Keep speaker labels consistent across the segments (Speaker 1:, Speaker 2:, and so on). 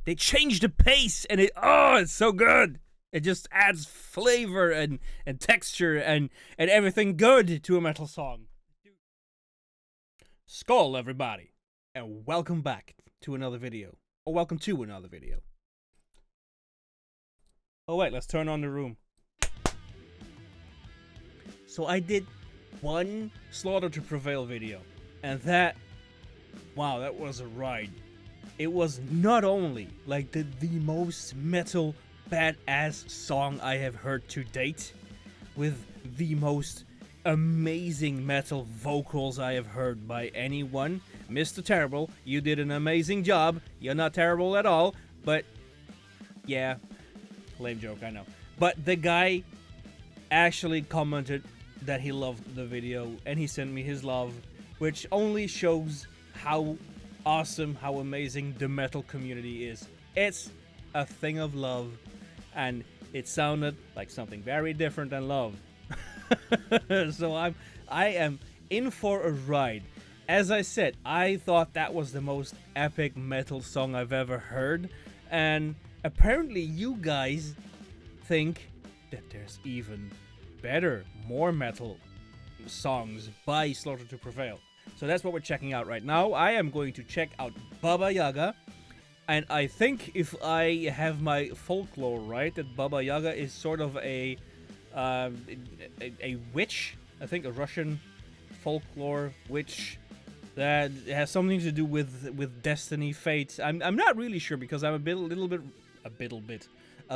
Speaker 1: they change the pace, and it's so good. It just adds flavor and texture and everything good to a metal song. Skull, everybody, and welcome back to another video. Or welcome to another video. Oh wait, let's turn on the room. So I did one Slaughter to Prevail video, and that was a ride. It was not only like the most metal badass song I have heard to date, with the most amazing metal vocals I have heard by anyone. Mr. Terrible, you did an amazing job. You're not terrible at all, but yeah, lame joke, I know. But the guy actually commented that he loved the video, and he sent me his love, which only shows how awesome, how amazing the metal community is. It's a thing of love, and it sounded like something very different than love. So I am in for a ride. As I said, I thought that was the most epic metal song I've ever heard, and apparently you guys think that there's even better, more metal songs by Slaughter to Prevail. So that's what we're checking out right now. I am going to check out Baba Yaga, and I think if I have my folklore right, that Baba Yaga is sort of a witch. I think a Russian folklore witch that has something to do with destiny, fate. I'm not really sure because I'm a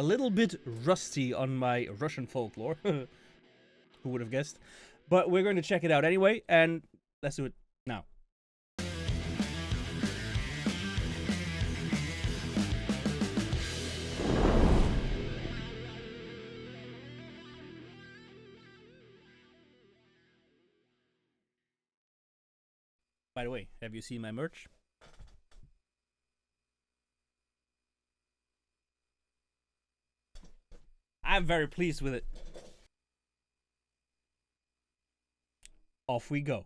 Speaker 1: little bit rusty on my Russian folklore. Who would have guessed? But we're going to check it out anyway, and let's do it now. By the way, have you seen my merch? I'm very pleased with it. Off we go.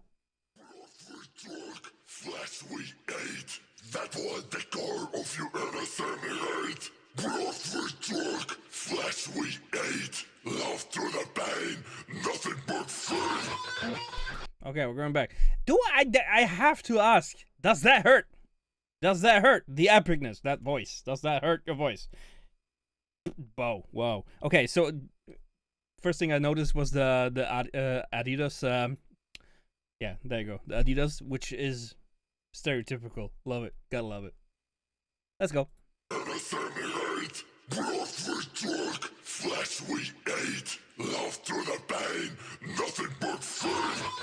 Speaker 2: Flesh we ate, that was the core of your innocent. Broth we took, flesh we ate, love through the pain, nothing but fun.
Speaker 1: Okay, we're going back. I have to ask, does that hurt? Does that hurt? The epicness, that voice, does that hurt your voice? Whoa. Okay, so first thing I noticed was the Adidas. Yeah, there you go. The Adidas, which is stereotypical. Love it. Gotta love it. Let's go.
Speaker 2: Broth we took, flesh we ate, love through the pain, nothing but fun.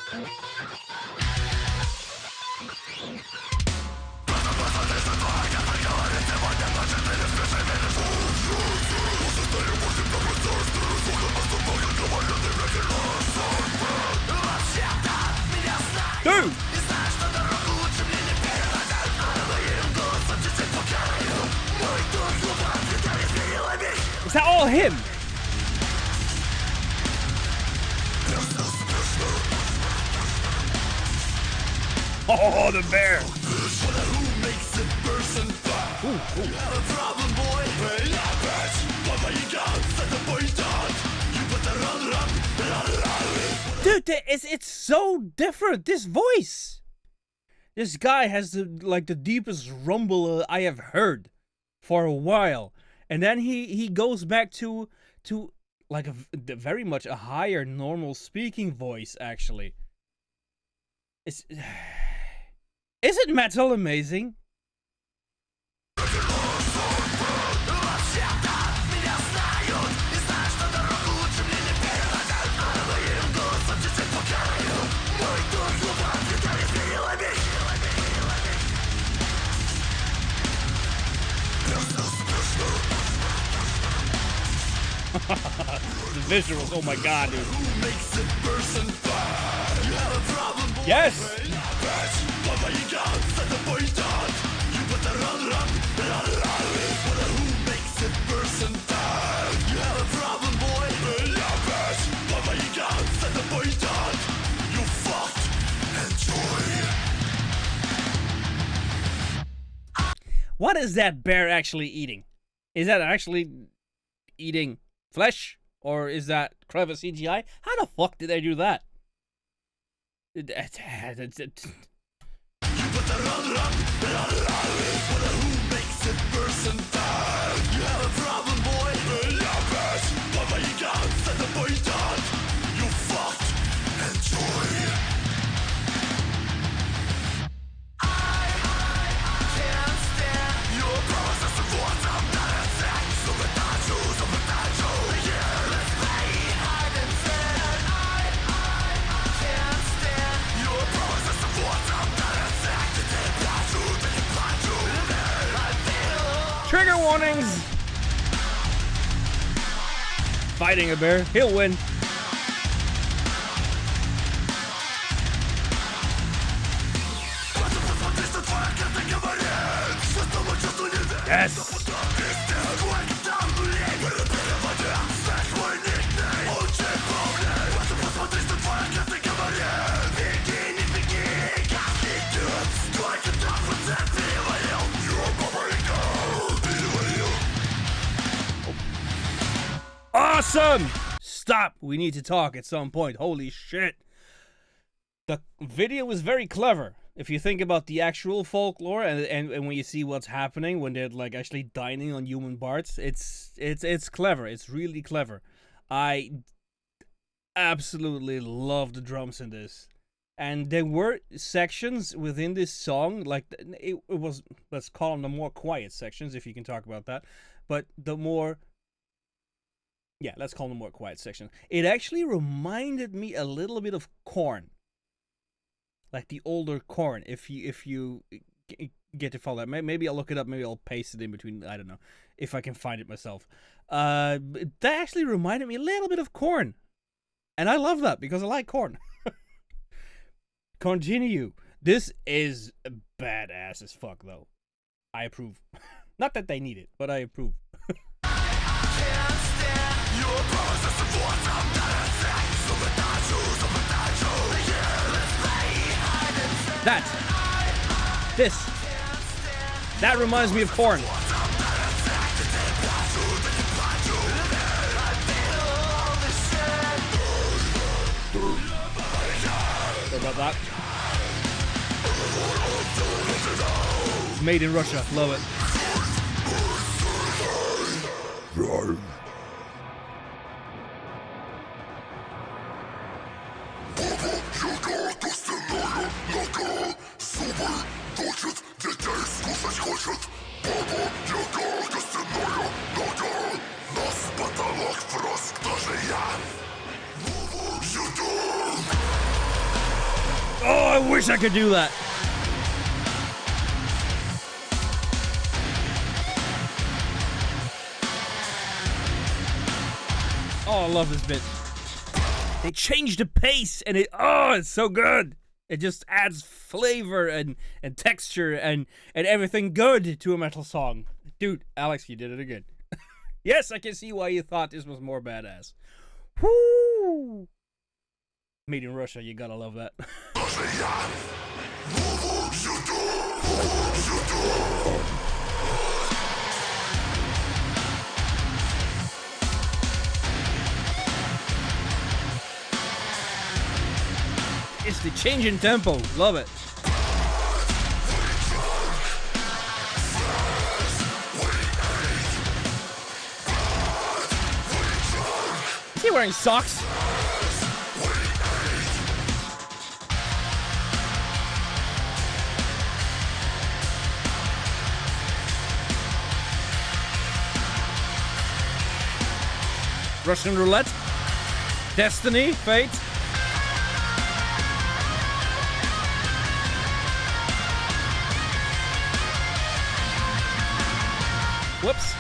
Speaker 1: Dude! Is that all him? Oh, the bear! Dude, it's so different. This voice. This guy has the deepest rumble I have heard for a while, and then he goes back to like very much a higher normal speaking voice. Actually, isn't metal amazing? The visuals, oh my god, dude. Yes! What is that bear actually eating? Is that actually eating flesh? Or is that clever CGI? How the fuck did they do that? Trigger warnings! Fighting a bear, he'll win. Yes! Awesome! Stop! We need to talk at some point. Holy shit. The video was very clever. If you think about the actual folklore and when you see what's happening when they're like actually dining on human parts, it's clever. It's really clever. I absolutely love the drums in this. And there were sections within this song, like it was, let's call them the more quiet sections, if you can talk about that. But the more, yeah, let's call them more quiet sections. It actually reminded me a little bit of Korn. Like the older Korn, if you get to follow that. Maybe I'll look it up, maybe I'll paste it in between, I don't know, if I can find it myself. That actually reminded me a little bit of Korn. And I love that, because I like Korn. Continue. This is badass as fuck, though. I approve. Not that they need it, but I approve. That reminds me of Korn. Sorry about that. Made in Russia. Love it. Oh, I wish I could do that. Oh, I love this bit. They changed the pace and it's so good. It just adds flavor and texture and everything good to a metal song. Dude, Alex, you did it again. Yes, I can see why you thought this was more badass. Whoo! Made in Russia, you gotta love that. It's the change in tempo. Love it. Is he wearing socks? Russian roulette. Destiny. Fate. Whoops.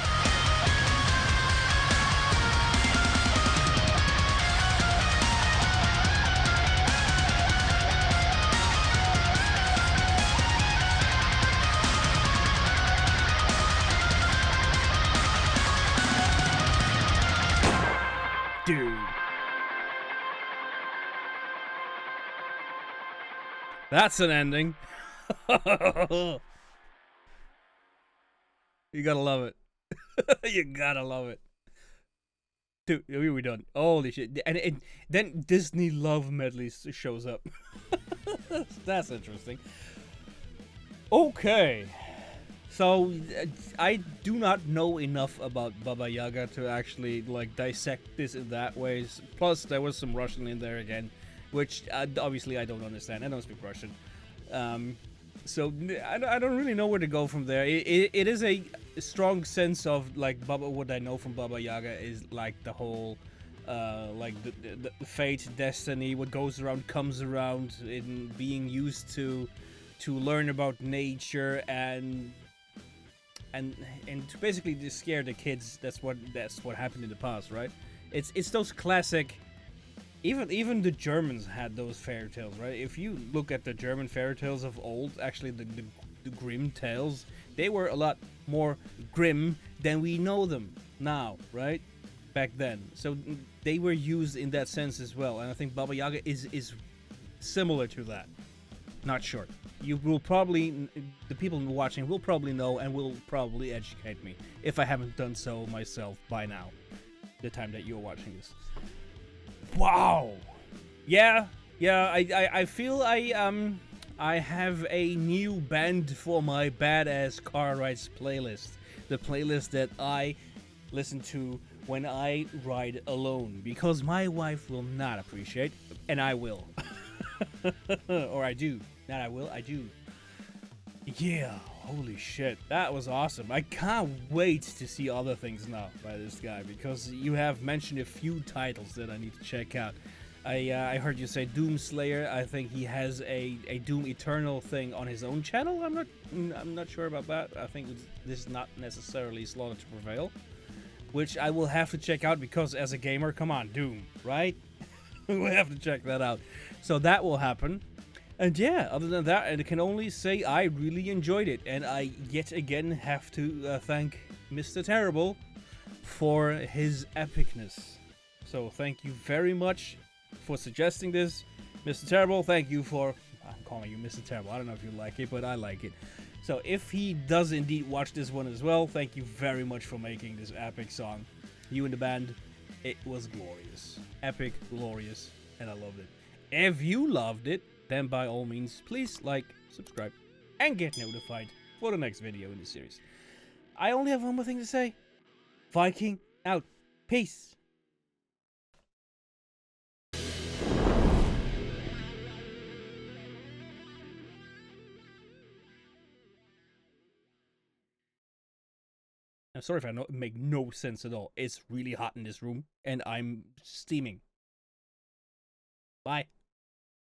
Speaker 1: Dude. That's an ending. You gotta love it. You gotta love it. Dude, we're done. Holy shit. And then Disney Love Medley shows up. That's interesting. Okay. So, I do not know enough about Baba Yaga to actually, like, dissect this in that way. Plus, there was some Russian in there again, which, obviously, I don't understand. I don't speak Russian. So, I don't really know where to go from there. It is a strong sense of, like, what I know from Baba Yaga is, like, the whole, like, the fate, destiny, what goes around comes around, in being used to learn about nature and to basically just scare the kids. That's what happened in the past, right? It's those classic. Even the Germans had those fairy tales, right? If you look at the German fairy tales of old, actually the grim tales, they were a lot more grim than we know them now, right? Back then, so they were used in that sense as well, and I think Baba Yaga is similar to that. Not sure. You will probably, the people watching will probably know and will probably educate me if I haven't done so myself by now, the time that you're watching this. Wow. Yeah. I feel I have a new band for my badass car rides playlist. The playlist that I listen to when I ride alone, because my wife will not appreciate, and I will. Or I do. Not I will, I do. Yeah, holy shit. That was awesome. I can't wait to see other things now by this guy, because you have mentioned a few titles that I need to check out. I heard you say Doom Slayer. I think he has a Doom Eternal thing on his own channel. I'm not sure about that. I think this is not necessarily Slaughter to Prevail, which I will have to check out, because as a gamer, come on, Doom, right? We'll have to check that out. So that will happen. And yeah, other than that, I can only say I really enjoyed it. And I yet again have to thank Mr. Terrible for his epicness. So thank you very much for suggesting this. Mr. Terrible, thank you for... I'm calling you Mr. Terrible. I don't know if you like it, but I like it. So if he does indeed watch this one as well, thank you very much for making this epic song. You and the band, it was glorious. Epic, glorious, and I loved it. If you loved it, then by all means, please like, subscribe, and get notified for the next video in the series. I only have one more thing to say. Viking out. Peace. I'm sorry if I make no sense at all. It's really hot in this room, and I'm steaming. Bye.